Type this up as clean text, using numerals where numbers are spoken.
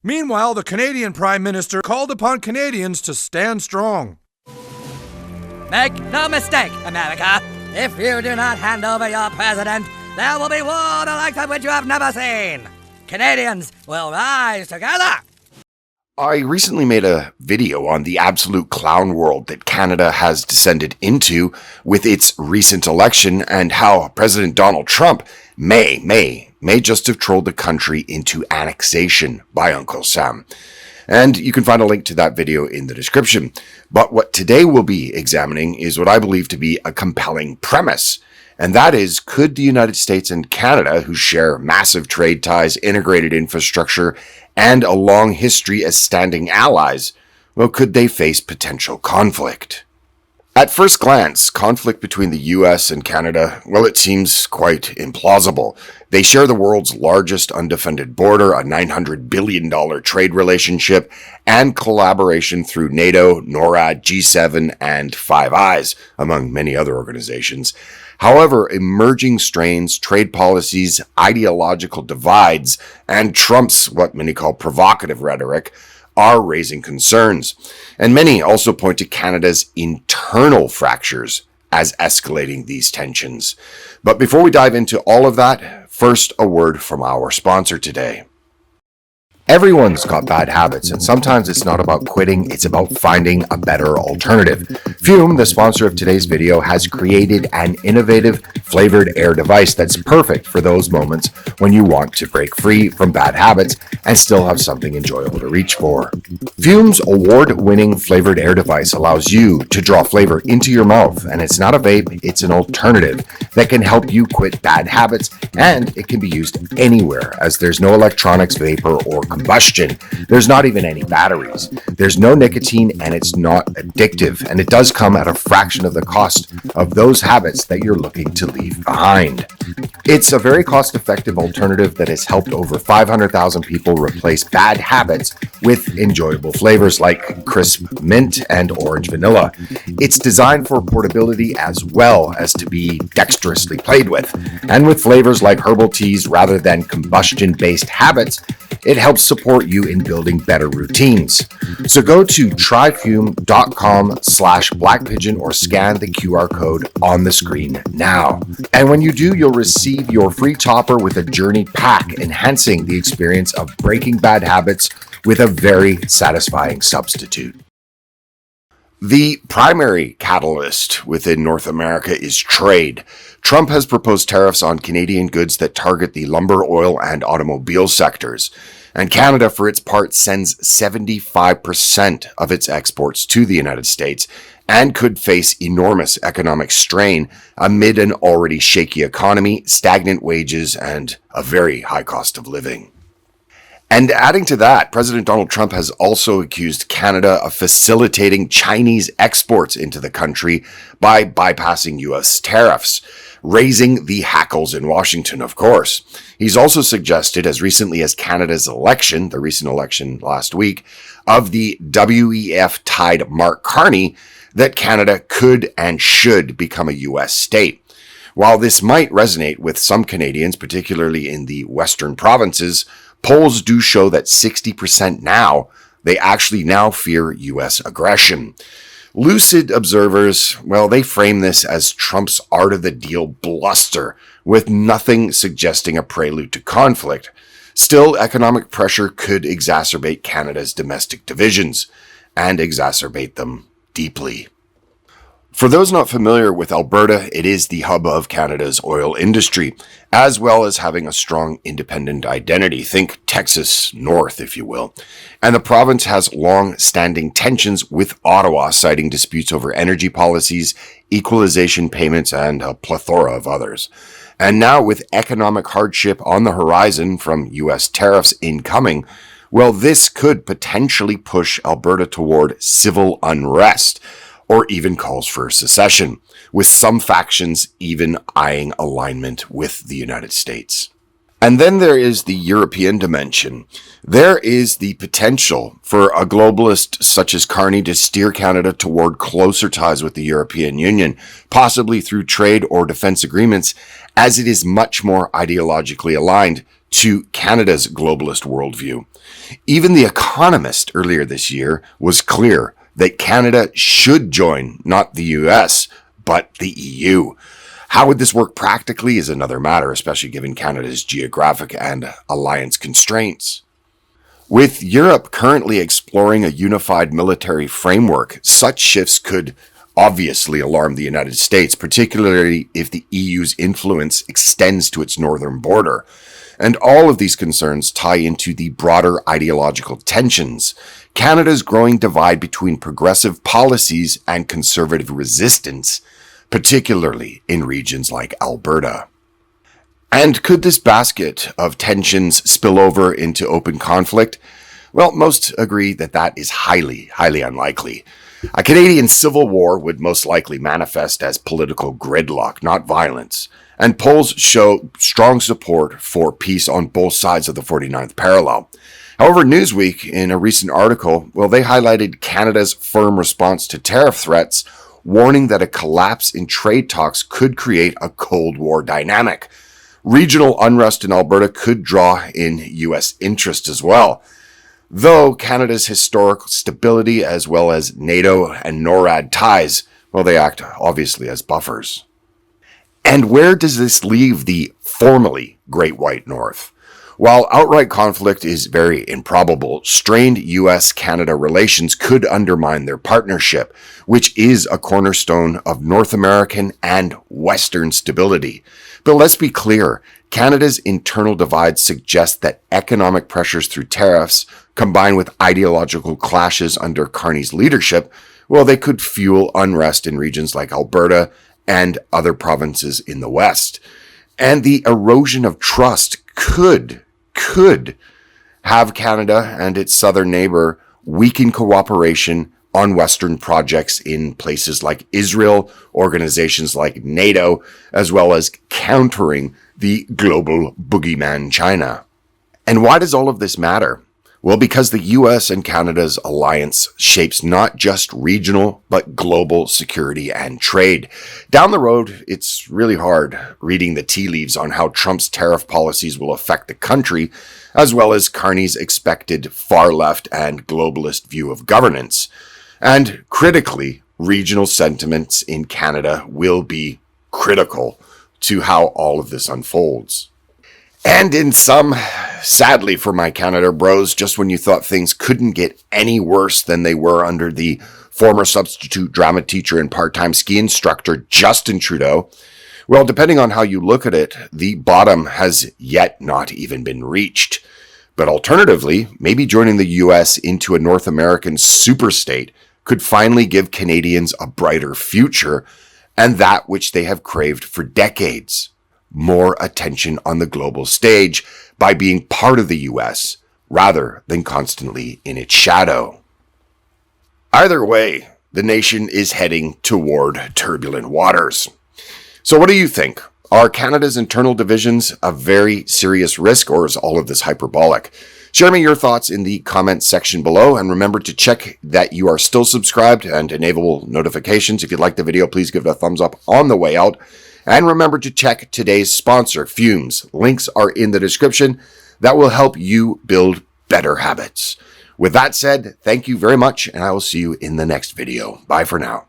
Meanwhile, the Canadian Prime Minister called upon Canadians to stand strong. Make no mistake, America. If you do not hand over your president, there will be war the likes of which you have never seen. Canadians will rise together. I recently made a video on the absolute clown world that Canada has descended into with its recent election and how President Donald Trump may just have trolled the country into annexation by Uncle Sam. And you can find a link to that video in the description. But what today we'll be examining is what I believe to be a compelling premise. And that is, could the United States and Canada, who share massive trade ties, integrated infrastructure, and a long history as standing allies, well, could they face potential conflict? At first glance, conflict between the US and Canada, well, it seems quite implausible. They share the world's largest undefended border, a $900 billion trade relationship, and collaboration through NATO, NORAD, G7, and Five Eyes, among many other organizations. However, emerging strains, trade policies, ideological divides, and Trump's what many call provocative rhetoric are raising concerns. And many also point to Canada's internal fractures as escalating these tensions. But before we dive into all of that, first a word from our sponsor today. Everyone's got bad habits, and sometimes it's not about quitting, it's about finding a better alternative. Fume, the sponsor of today's video, has created an innovative flavored air device that's perfect for those moments when you want to break free from bad habits and still have something enjoyable to reach for. Fume's award-winning flavored air device allows you to draw flavor into your mouth, and it's not a vape, it's an alternative that can help you quit bad habits, and it can be used anywhere as there's no electronics, vapor, or combustion. There's not even any batteries. There's no nicotine, and it's not addictive, and it does come at a fraction of the cost of those habits that you're looking to leave behind. It's a very cost-effective alternative that has helped over 500,000 people replace bad habits with enjoyable flavors like crisp mint and orange vanilla. It's designed for portability as well as to be dexterously played with, and with flavors like herbal teas rather than combustion-based habits, it helps support you in building better routines. So go to tryfume.com/blackpigeon or scan the QR code on the screen now. And when you do, you'll receive your free topper with a journey pack, enhancing the experience of breaking bad habits with a very satisfying substitute. The primary catalyst within North America is trade. Trump has proposed tariffs on Canadian goods that target the lumber, oil, and automobile sectors. And Canada, for its part, sends 75% of its exports to the United States and could face enormous economic strain amid an already shaky economy, stagnant wages, and a very high cost of living. And adding to that, President Donald Trump has also accused Canada of facilitating Chinese exports into the country by bypassing U.S. tariffs, raising the hackles in Washington, of course. He's also suggested, as recently as Canada's election, the recent election last week, of the WEF-tied Mark Carney, that Canada could and should become a U.S. state. While this might resonate with some Canadians, particularly in the western provinces, polls do show that 60% now, they actually now fear U.S. aggression. Lucid observers, well, they frame this as Trump's art of the deal bluster, with nothing suggesting a prelude to conflict. Still, economic pressure could exacerbate Canada's domestic divisions, and exacerbate them deeply. For those not familiar with Alberta, it is the hub of Canada's oil industry, as well as having a strong independent identity. Think Texas North, if you will. And the province has long-standing tensions with Ottawa, citing disputes over energy policies, equalization payments, and a plethora of others. And now, with economic hardship on the horizon from U.S. tariffs incoming, well, this could potentially push Alberta toward civil unrest, or even calls for secession, with some factions even eyeing alignment with the United States. And then there is the European dimension. There is the potential for a globalist such as Carney to steer Canada toward closer ties with the European Union, possibly through trade or defense agreements, as it is much more ideologically aligned to Canada's globalist worldview. Even The Economist earlier this year was clear that Canada should join not the US, but the EU. How would this work practically is another matter, especially given Canada's geographic and alliance constraints. With Europe currently exploring a unified military framework, such shifts could obviously alarm the United States, particularly if the EU's influence extends to its northern border. And all of these concerns tie into the broader ideological tensions, Canada's growing divide between progressive policies and conservative resistance, particularly in regions like Alberta. And could this basket of tensions spill over into open conflict? Well, most agree that that is highly, highly unlikely. A Canadian civil war would most likely manifest as political gridlock, not violence. And polls show strong support for peace on both sides of the 49th parallel. However, Newsweek, in a recent article, they highlighted Canada's firm response to tariff threats, warning that a collapse in trade talks could create a Cold War dynamic. Regional unrest in Alberta could draw in U.S. interest as well. Though Canada's historical stability as well as NATO and NORAD ties, they act obviously as buffers. And where does this leave the formerly Great White North? While outright conflict is very improbable, strained U.S.-Canada relations could undermine their partnership, which is a cornerstone of North American and Western stability. But let's be clear, Canada's internal divide suggests that economic pressures through tariffs, combined with ideological clashes under Carney's leadership, they could fuel unrest in regions like Alberta and other provinces in the West. And the erosion of trust could have Canada and its southern neighbor weaken cooperation on Western projects in places like Israel, organizations like NATO, as well as countering the global boogeyman China. And why does all of this matter? Well, because the US and Canada's alliance shapes not just regional, but global security and trade. Down the road, it's really hard reading the tea leaves on how Trump's tariff policies will affect the country, as well as Carney's expected far left and globalist view of governance. And critically, regional sentiments in Canada will be critical to how all of this unfolds. And in some, sadly for my Canada bros, just when you thought things couldn't get any worse than they were under the former substitute drama teacher and part-time ski instructor Justin Trudeau, depending on how you look at it, the bottom has yet not even been reached. But alternatively, maybe joining the US into a North American superstate could finally give Canadians a brighter future, and that which they have craved for decades. More attention on the global stage by being part of the US rather than constantly in its shadow. Either way, the nation is heading toward turbulent waters. So what do you think? Are Canada's internal divisions a very serious risk, or is all of this hyperbolic? Share me your thoughts in the comments section below, and remember to check that you are still subscribed and enable notifications. If you like the video, please give it a thumbs up on the way out. And remember to check today's sponsor, Fumes. Links are in the description. That will help you build better habits. With that said, thank you very much, and I will see you in the next video. Bye for now.